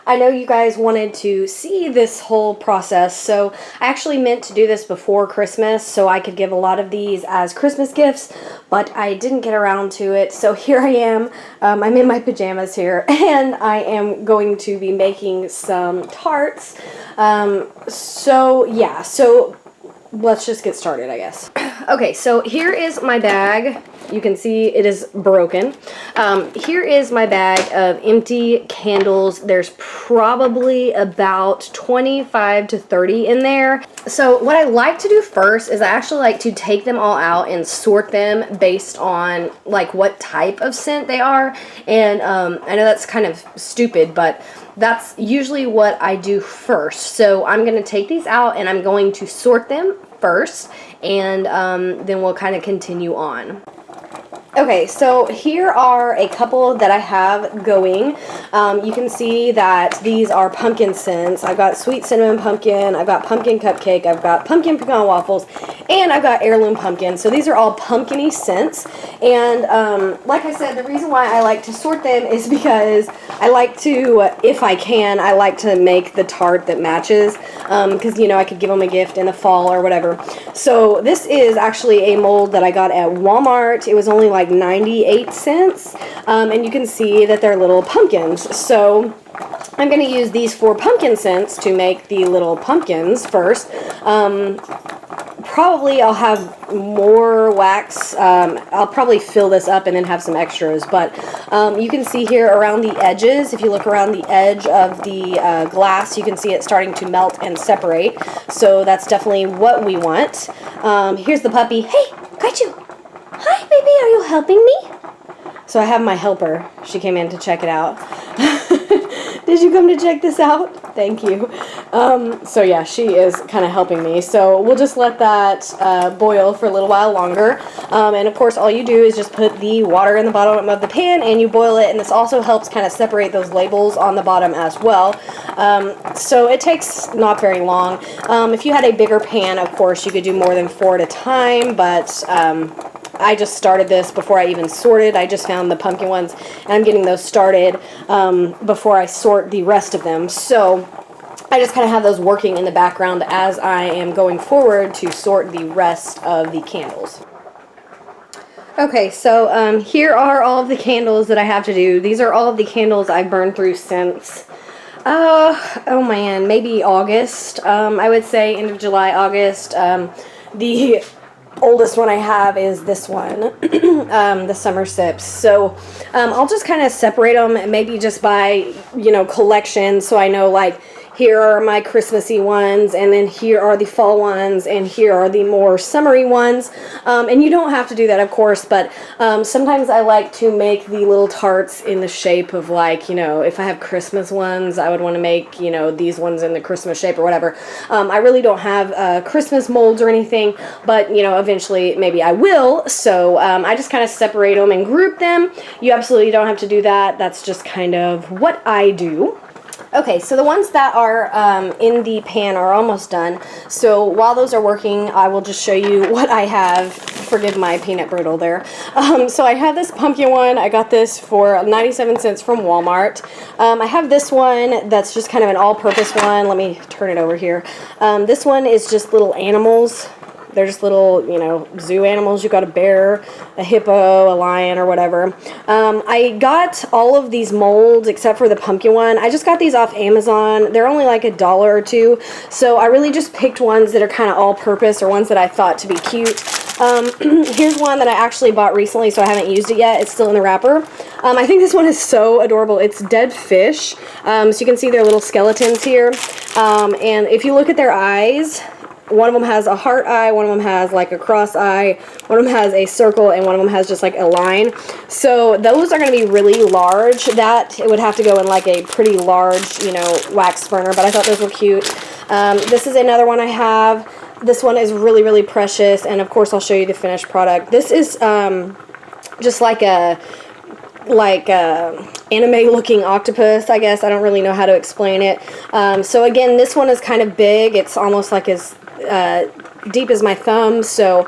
I know you guys wanted to see this whole process, so I actually meant to do this before Christmas so I could give a lot of these as Christmas gifts, but I didn't get around to it, so here I am. I'm in my pajamas here, and I am going to be making some tarts. So let's just get started, I guess. Okay, so here is my bag. You can see it is broken. Here is my bag of empty candles. There's probably about 25 to 30 in there. So what I like to do first is I actually like to take them all out and sort them based on like what type of scent they are. And I know that's kind of stupid, but that's usually what I do first. So I'm going to take these out and I'm going to sort them first, and then we'll kind of continue on. Okay, so here are a couple that I have going. You can see that these are pumpkin scents. I've got sweet cinnamon pumpkin, I've got pumpkin cupcake, I've got pumpkin pecan waffles, and I've got heirloom pumpkin. So these are all pumpkin-y scents. And like I said, the reason why I like to sort them is because I like to, if I can, I like to make the tart that matches. Because, you know, I could give them a gift in the fall or whatever. So this is actually a mold that I got at Walmart. It was only like 98 cents, and you can see that they're little pumpkins. So I'm going to use these 4 pumpkin scents to make the little pumpkins first. Probably I'll have more wax. I'll probably fill this up and then have some extras, but you can see here around the edges, if you look around the edge of the glass, you can see it starting to melt and separate. So that's definitely what we want. Here's the puppy. Hey, got you. Hi, baby, are you helping me? So I have my helper. She came in to check it out. Did you come to check this out? Thank you. So yeah, she is kind of helping me. So we'll just let that boil for a little while longer. And of course, all you do is just put the water in the bottom of the pan and you boil it. And this also helps kind of separate those labels on the bottom as well. So it takes not very long. If you had a bigger pan, of course, you could do more than 4 at a time. But I just started this before I even sorted. I just found the pumpkin ones, and I'm getting those started before I sort the rest of them. So I just kind of have those working in the background as I am going forward to sort the rest of the candles. Okay, so here are all of the candles that I have to do. These are all of the candles I've burned through since, oh man, maybe August. I would say end of July, August. The oldest one I have is this one, the Summer Sips. So I'll just kind of separate them, maybe just by, you know, collection, so I know, like, here are my Christmassy ones, and then here are the fall ones, and here are the more summery ones. And you don't have to do that, of course, but sometimes I like to make the little tarts in the shape of, like, you know, if I have Christmas ones, I would want to make, you know, these ones in the Christmas shape or whatever. I really don't have Christmas molds or anything, but, you know, eventually maybe I will. So I just kind of separate them and group them. You absolutely don't have to do that. That's just kind of what I do. Okay, so the ones that are in the pan are almost done. So while those are working, I will just show you what I have. Forgive my peanut brittle there. So I have this pumpkin one. I got this for 97 cents from Walmart. I have this one that's just kind of an all-purpose one. Let me turn it over here. This one is just little animals. They're just little, you know, zoo animals. You've got a bear, a hippo, a lion, or whatever. I got all of these molds except for the pumpkin one. I just got these off Amazon. They're only like $1 or $2. So I really just picked ones that are kind of all-purpose or ones that I thought to be cute. Here's one that I actually bought recently, so I haven't used it yet. It's still in the wrapper. I think this one is so adorable. It's dead fish. So you can see their little skeletons here. And if you look at their eyes, one of them has a heart eye, one of them has like a cross eye, one of them has a circle, and one of them has just like a line. So those are going to be really large. That, it would have to go in like a pretty large, you know, wax burner, but I thought those were cute. This is another one I have. This one is really, really precious, and of course I'll show you the finished product. This is just like a anime looking octopus, I guess. I don't really know how to explain it. So again, this one is kind of big. It's almost like as deep as my thumb, so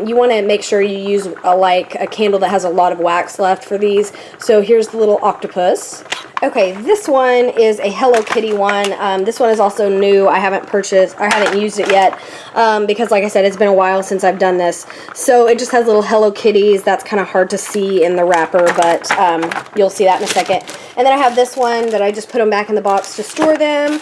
you want to make sure you use like a candle that has a lot of wax left for these. So here's the little octopus. Okay, this one is a Hello Kitty one. This one is also new. I haven't used it yet because, like I said, it's been a while since I've done this. So it just has little Hello Kitties. That's kind of hard to see in the wrapper, but you'll see that in a second. And then I have this one that I just put them back in the box to store them.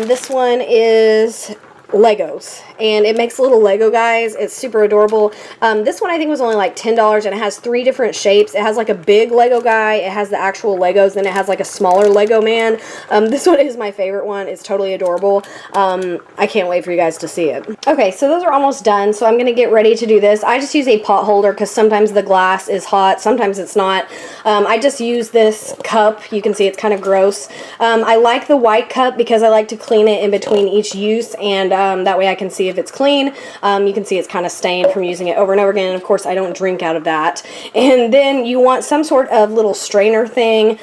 This one is Legos, and it makes little Lego guys. It's super adorable. This one I think was only like $10, and it has 3 different shapes. It has like a big Lego guy, it has the actual Legos, then it has like a smaller Lego man. This one is my favorite one. It's totally adorable. I can't wait for you guys to see it. Okay, so those are almost done, so I'm gonna get ready to do this. I just use a pot holder because sometimes the glass is hot, sometimes it's not. I just use this cup. You can see it's kind of gross. I like the white cup because I like to clean it in between each use, and that way I can see if it's clean. You can see it's kind of stained from using it over and over again, and of course I don't drink out of that. And then you want some sort of little strainer thing.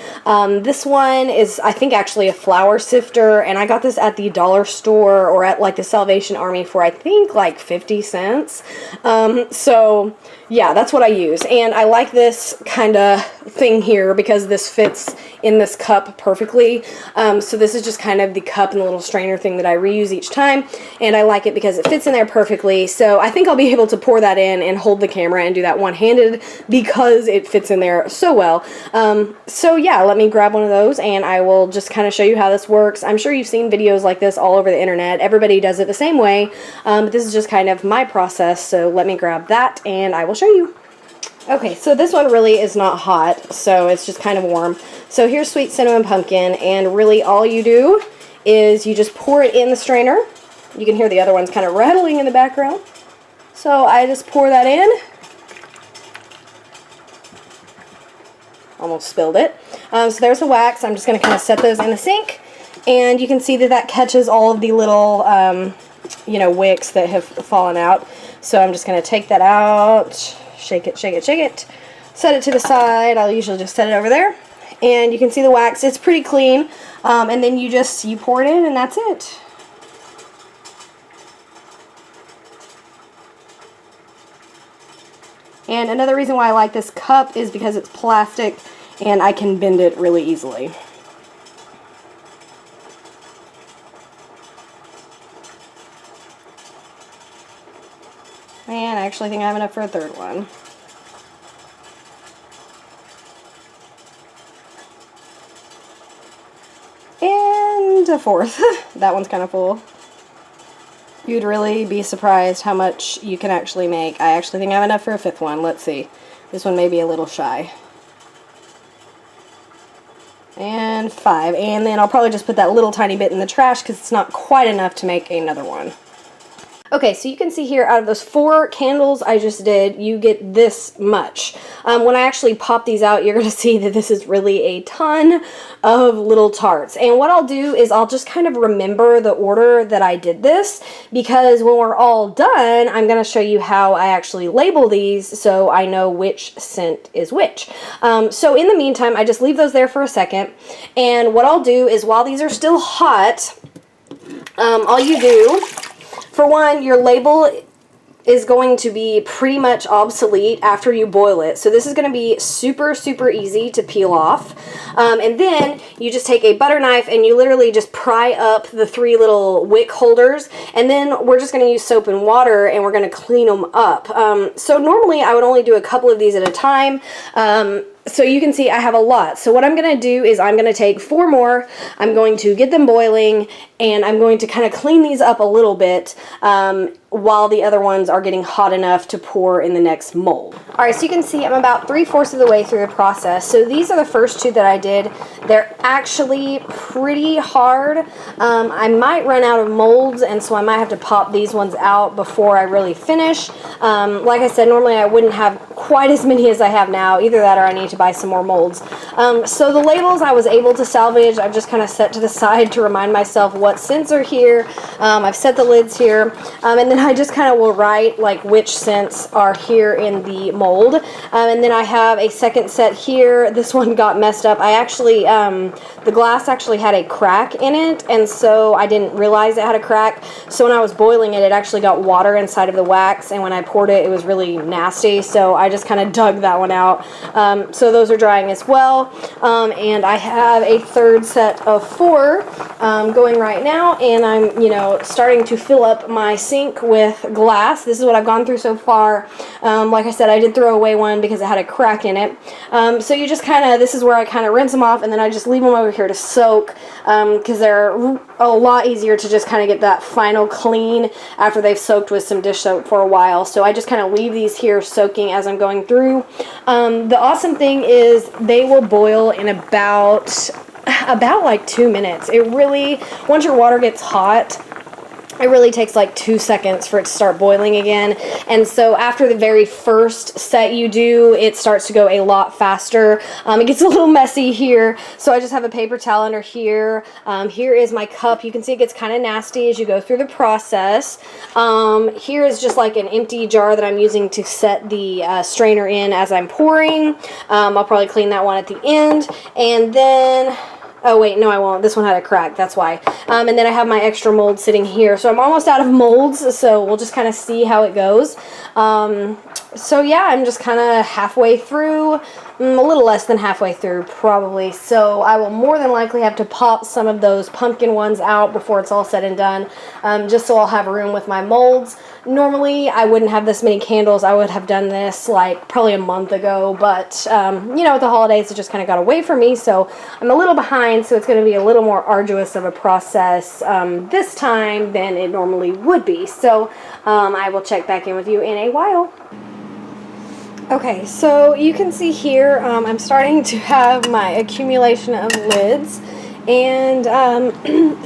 This one is, I think, actually a flour sifter, and I got this at the dollar store or at like the Salvation Army for I think like 50 cents. So yeah, that's what I use, and I like this kind of thing here because this fits in this cup perfectly. So this is just kind of the cup and the little strainer thing that I reuse each time, and I like it because it fits in there perfectly. So I think I'll be able to pour that in and hold the camera and do that one-handed because it fits in there so well. So yeah, let me grab one of those and I will just kind of show you how this works. I'm sure you've seen videos like this all over the internet. Everybody does it the same way, but this is just kind of my process. So let me grab that and I will show you. Okay, so this one really is not hot, so it's just kind of warm. So here's sweet cinnamon pumpkin, and really all you do is you just pour it in the strainer. You can hear the other ones kind of rattling in the background. So I just pour that in. Almost spilled it. So there's the wax. I'm just going to kind of set those in the sink, and you can see that that catches all of the little, you know, wicks that have fallen out. So I'm just going to take that out. Shake it, shake it, shake it. Set it to the side. I'll usually just set it over there. And you can see the wax. It's pretty clean. And then you pour it in and that's it. And another reason why I like this cup is because it's plastic and I can bend it really easily. And I actually think I have enough for a third one. And a fourth. That one's kind of full. You'd really be surprised how much you can actually make. I actually think I have enough for a fifth one. Let's see. This one may be a little shy. And 5. And then I'll probably just put that little tiny bit in the trash because it's not quite enough to make another one. Okay, so you can see here, out of those 4 candles I just did, you get this much. When I actually pop these out, you're going to see that this is really a ton of little tarts. And what I'll do is I'll just kind of remember the order that I did this, because when we're all done, I'm going to show you how I actually label these so I know which scent is which. So in the meantime, I just leave those there for a second. And what I'll do is, while these are still hot, all you do, for one, your label is going to be pretty much obsolete after you boil it. So this is going to be super, super easy to peel off. And then you just take a butter knife and you literally just pry up the 3 little wick holders. And then we're just going to use soap and water and we're going to clean them up. So normally I would only do a couple of these at a time. So you can see I have a lot. So what I'm going to do is I'm going to take 4 more, I'm going to get them boiling, and I'm going to kind of clean these up a little bit while the other ones are getting hot enough to pour in the next mold. Alright, so you can see I'm about 3/4 of the way through the process. So these are the first 2 that I did. They're actually pretty hard. I might run out of molds, and so I might have to pop these ones out before I really finish. Like I said, normally I wouldn't have quite as many as I have now. Either that or I need to buy some more molds. So the labels I was able to salvage. I've just kind of set to the side to remind myself what scents are here. I've set the lids here, and then I just kind of will write like which scents are here in the mold. And then I have a second set here. This one got messed up. I actually, the glass actually had a crack in it, and so I didn't realize it had a crack. So when I was boiling it, it actually got water inside of the wax, and when I poured it, it was really nasty. So I I just kind of dug that one out. So those are drying as well. And I have a third set of 4 going right now, and I'm, you know, starting to fill up my sink with glass. This is what I've gone through so far. Like I said, I did throw away one because it had a crack in it. So you just kind of, this is where I kind of rinse them off, and then I just leave them over here to soak, because they're a lot easier to just kind of get that final clean after they've soaked with some dish soap for a while. So I just kind of leave these here soaking as I'm going through. The awesome thing is they will boil in about like 2 minutes. It really, once your water gets hot, it really takes like 2 seconds for it to start boiling again. And so after the very first set you do, it starts to go a lot faster. It gets a little messy here, so I just have a paper towel under here. Here is my cup. You can see it gets kind of nasty as you go through the process. Here is just like an empty jar that I'm using to set the strainer in as I'm pouring. I'll probably clean that one at the end. And then, oh wait, no I won't. This one had a crack, that's why. And then I have my extra mold sitting here. So I'm almost out of molds, so we'll just kind of see how it goes. So yeah, I'm just kind of halfway through, a little less than halfway through probably. So I will more than likely have to pop some of those pumpkin ones out before it's all said and done, just so I'll have room with my molds. Normally I wouldn't have this many candles. I would have done this like probably a month ago, but you know, with the holidays it just kind of got away from me, so I'm a little behind, so it's going to be a little more arduous of a process this time than it normally would be. So I will check back in with you in a while. Okay, so you can see here I'm starting to have my accumulation of lids, and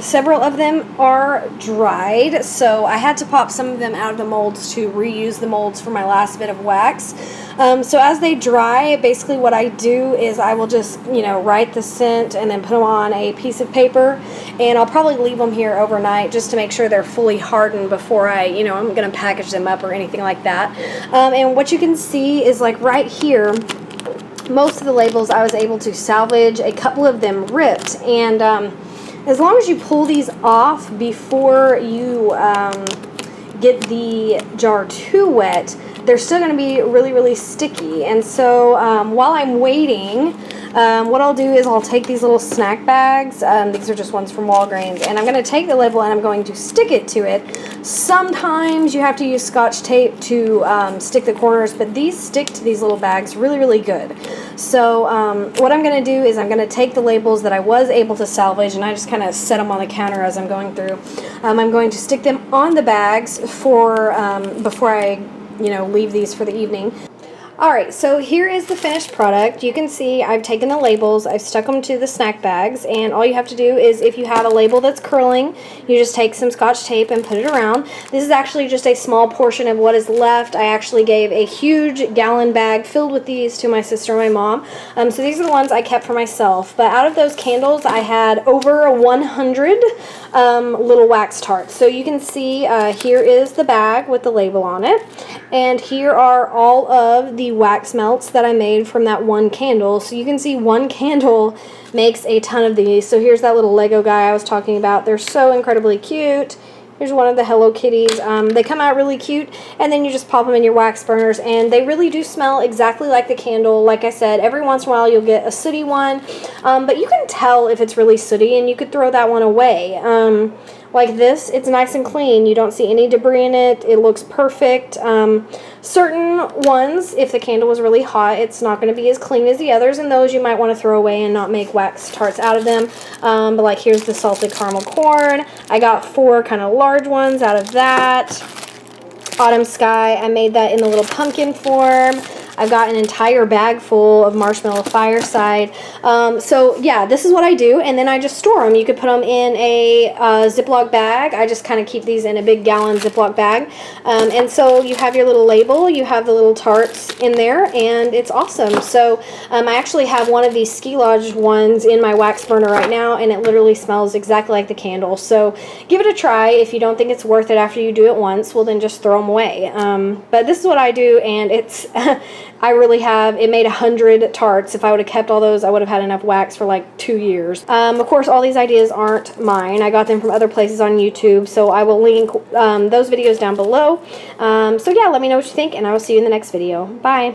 several of them are dried, so I had to pop some of them out of the molds to reuse the molds for my last bit of wax. So as they dry, basically what I do is I will just, you know, write the scent and then put them on a piece of paper, and I'll probably leave them here overnight just to make sure they're fully hardened before I, you know, I'm going to package them up or anything like that. And what you can see is like right here, most of the labels I was able to salvage, a couple of them ripped, and as long as you pull these off before you get the jar too wet, they're still going to be really, really sticky. And so while I'm waiting, what I'll do is I'll take these little snack bags, these are just ones from Walgreens, and I'm going to take the label and I'm going to stick it to it. Sometimes you have to use Scotch tape to stick the corners, but these stick to these little bags really, really good. So what I'm going to do is I'm going to take the labels that I was able to salvage, and I just kind of set them on the counter as I'm going through. I'm going to stick them on the bags for before I, you know, leave these for the evening. Alright, so here is the finished product. You can see I've taken the labels, I've stuck them to the snack bags, and all you have to do is, if you have a label that's curling, you just take some Scotch tape and put it around. This is actually just a small portion of what is left. I actually gave a huge gallon bag filled with these to my sister and my mom. So these are the ones I kept for myself. But out of those candles, I had over 100 little wax tarts. So you can see here is the bag with the label on it, and here are all of the wax melts that I made from that one candle. So you can see one candle makes a ton of these. So here's that little Lego guy I was talking about. They're so incredibly cute. Here's one of the Hello Kitties. They come out really cute, and then you just pop them in your wax burners, and they really do smell exactly like the candle. Like I said, every once in a while you'll get a sooty one, but you can tell if it's really sooty, and you could throw that one away. Like this, it's nice and clean. You don't see any debris in it. It looks perfect. Certain ones, if the candle was really hot, it's not going to be as clean as the others, and those you might want to throw away and not make wax tarts out of them. But like here's the salted caramel corn. I got 4 kind of large ones out of that. Autumn Sky, I made that in the little pumpkin form. I've got an entire bag full of Marshmallow Fireside. So yeah, this is what I do, and then I just store them. You could put them in a Ziploc bag. I just kind of keep these in a big gallon Ziploc bag. And so you have your little label, you have the little tarts in there, and it's awesome. So I actually have one of these Ski Lodge ones in my wax burner right now, and it literally smells exactly like the candle. So give it a try. If you don't think it's worth it after you do it once, well then just throw them away. But this is what I do, and it's I really have, it made 100 tarts. If I would have kept all those, I would have had enough wax for like 2 years. Of course, all these ideas aren't mine. I got them from other places on YouTube, so I will link those videos down below. So yeah, let me know what you think, and I will see you in the next video. Bye!